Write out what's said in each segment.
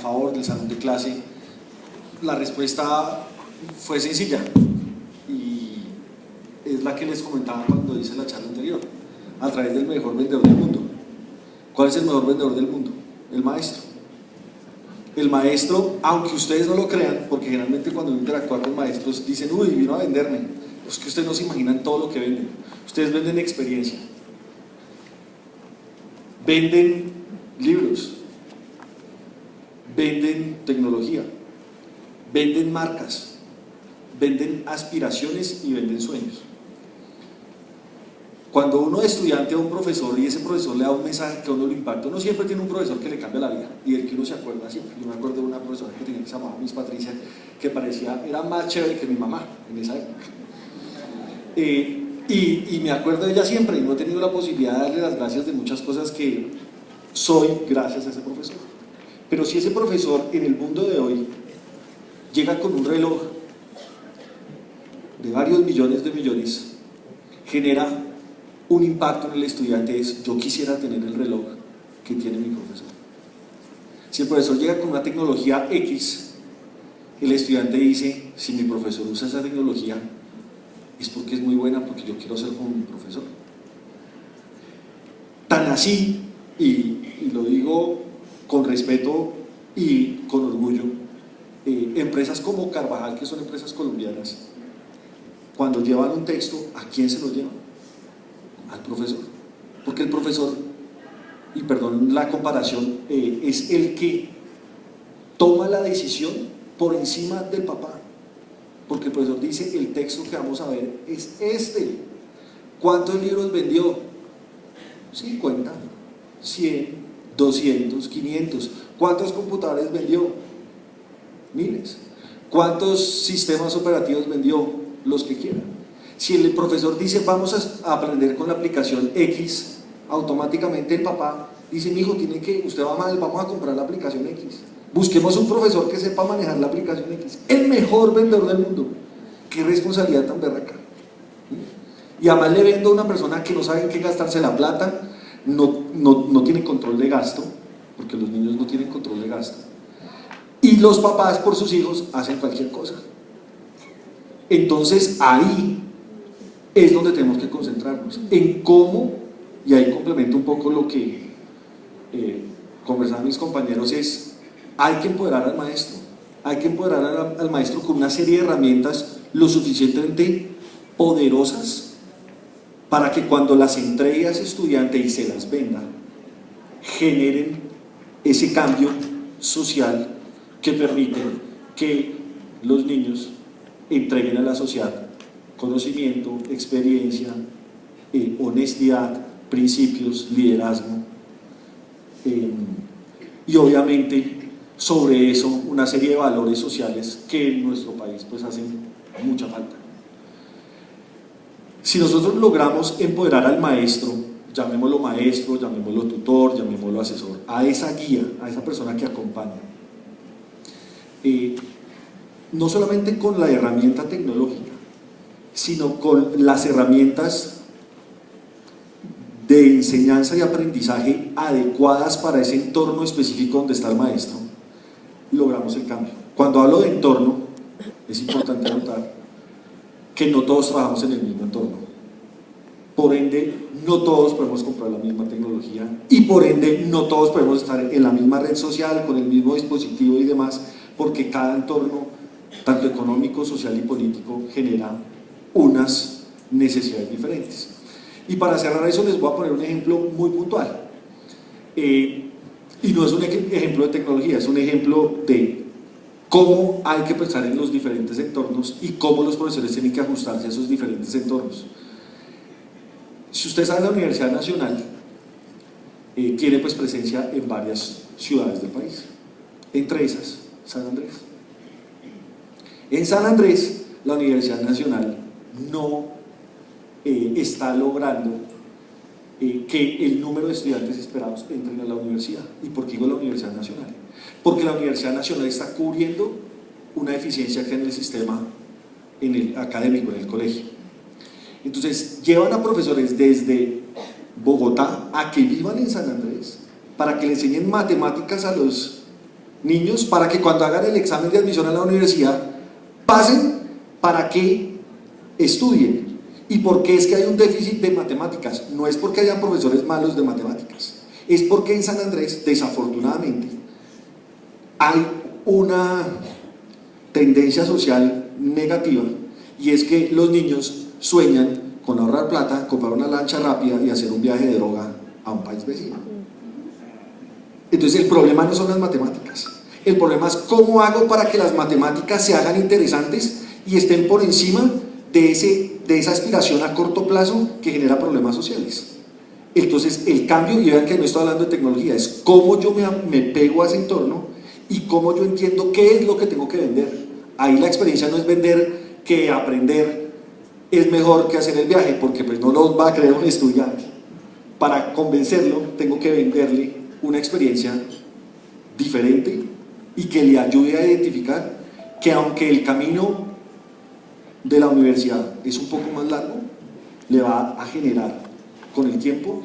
favor del salón de clase, la respuesta fue sencilla y es la que les comentaba cuando hice la charla anterior, a través del mejor vendedor del mundo. ¿Cuál es el mejor vendedor del mundo? El maestro. El maestro, aunque ustedes no lo crean, porque generalmente cuando uno interactúa con maestros dicen, uy, vino a venderme. Es que ustedes no se imaginan todo lo que venden. Ustedes venden experiencia, venden libros, venden tecnología, venden marcas, venden aspiraciones y venden sueños. Cuando uno es estudiante a un profesor y ese profesor le da un mensaje que a uno lo impacta, uno siempre tiene un profesor que le cambia la vida y del que uno se acuerda siempre. Yo me acuerdo de una profesora que tenía que se llamaba Miss Patricia, que parecía, era más chévere que mi mamá en esa época. Y me acuerdo de ella siempre y no he tenido la posibilidad de darle las gracias de muchas cosas que soy gracias a ese profesor. Pero si ese profesor en el mundo de hoy llega con un reloj de varios millones de millones, genera un impacto en el estudiante, es yo quisiera tener el reloj que tiene mi profesor. Si el profesor llega con una tecnología X, el estudiante dice, si mi profesor usa esa tecnología es porque es muy buena, porque yo quiero ser como mi profesor. Tan así, y lo digo con respeto y con orgullo, empresas como Carvajal, que son empresas colombianas, cuando llevan un texto, ¿a quién se lo llevan? Al profesor, porque el profesor, y perdón la comparación, es el que toma la decisión por encima del papá, porque el profesor dice, el texto que vamos a ver es este. ¿Cuántos libros vendió? 50, 100, 200, 500. ¿Cuántos computadores vendió? Miles. ¿Cuántos sistemas operativos vendió? Los que quieran. Si el profesor dice vamos a aprender con la aplicación X, automáticamente el papá dice, mi hijo, usted va mal, vamos a comprar la aplicación X. Busquemos un profesor que sepa manejar la aplicación X. El mejor vendedor del mundo. Qué responsabilidad tan berraca. Y además le vendo a una persona que no sabe en qué gastarse la plata, no tiene control de gasto, porque los niños no tienen control de gasto. Y los papás por sus hijos hacen cualquier cosa. Entonces ahí es donde tenemos que concentrarnos, en cómo, y ahí complemento un poco lo que conversaban mis compañeros, hay que empoderar al maestro, hay que empoderar al maestro con una serie de herramientas lo suficientemente poderosas para que cuando las entregue a ese estudiante y se las venda, generen ese cambio social que permite que los niños entreguen a la sociedad conocimiento, experiencia, honestidad, principios, liderazgo, y obviamente sobre eso una serie de valores sociales que en nuestro país pues hacen mucha falta. Si nosotros logramos empoderar al maestro, llamémoslo tutor, llamémoslo asesor, a esa guía, a esa persona que acompaña, no solamente con la herramienta tecnológica, sino con las herramientas de enseñanza y aprendizaje adecuadas para ese entorno específico donde está el maestro, logramos el cambio. Cuando hablo de entorno, es importante notar que no todos trabajamos en el mismo entorno. Por ende, no todos podemos comprar la misma tecnología y por ende no todos podemos estar en la misma red social, con el mismo dispositivo y demás, porque cada entorno, tanto económico, social y político, genera unas necesidades diferentes. Y para cerrar eso les voy a poner un ejemplo muy puntual, y no es un ejemplo de tecnología, es un ejemplo de cómo hay que pensar en los diferentes entornos y cómo los profesores tienen que ajustarse a esos diferentes entornos. Si usted sabe, la Universidad Nacional tiene pues presencia en varias ciudades del país, entre esas San Andrés. En San Andrés la Universidad Nacional no está logrando que el número de estudiantes esperados entren a la universidad. ¿Y por qué digo la Universidad Nacional? Porque la Universidad Nacional está cubriendo una deficiencia que hay en el sistema académico, en el colegio. Entonces llevan a profesores desde Bogotá a que vivan en San Andrés para que le enseñen matemáticas a los niños para que cuando hagan el examen de admisión a la universidad pasen para que estudien. ¿Y por qué es que hay un déficit de matemáticas? No es porque hayan profesores malos de matemáticas, es porque en San Andrés, desafortunadamente, hay una tendencia social negativa, y es que los niños sueñan con ahorrar plata, comprar una lancha rápida y hacer un viaje de droga a un país vecino. Entonces el problema no son las matemáticas, el problema es cómo hago para que las matemáticas se hagan interesantes y estén por encima de esa aspiración a corto plazo que genera problemas sociales. Entonces el cambio, y vean que no estoy hablando de tecnología, es cómo yo me pego a ese entorno y cómo yo entiendo qué es lo que tengo que vender. Ahí la experiencia no es vender que aprender es mejor que hacer el viaje, porque pues no lo va a creer un estudiante. Para convencerlo tengo que venderle una experiencia diferente y que le ayude a identificar que aunque el camino de la universidad es un poco más largo, le va a generar con el tiempo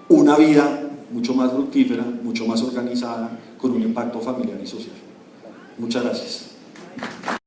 una vida mucho más fructífera, mucho más organizada, con un impacto familiar y social. Muchas gracias.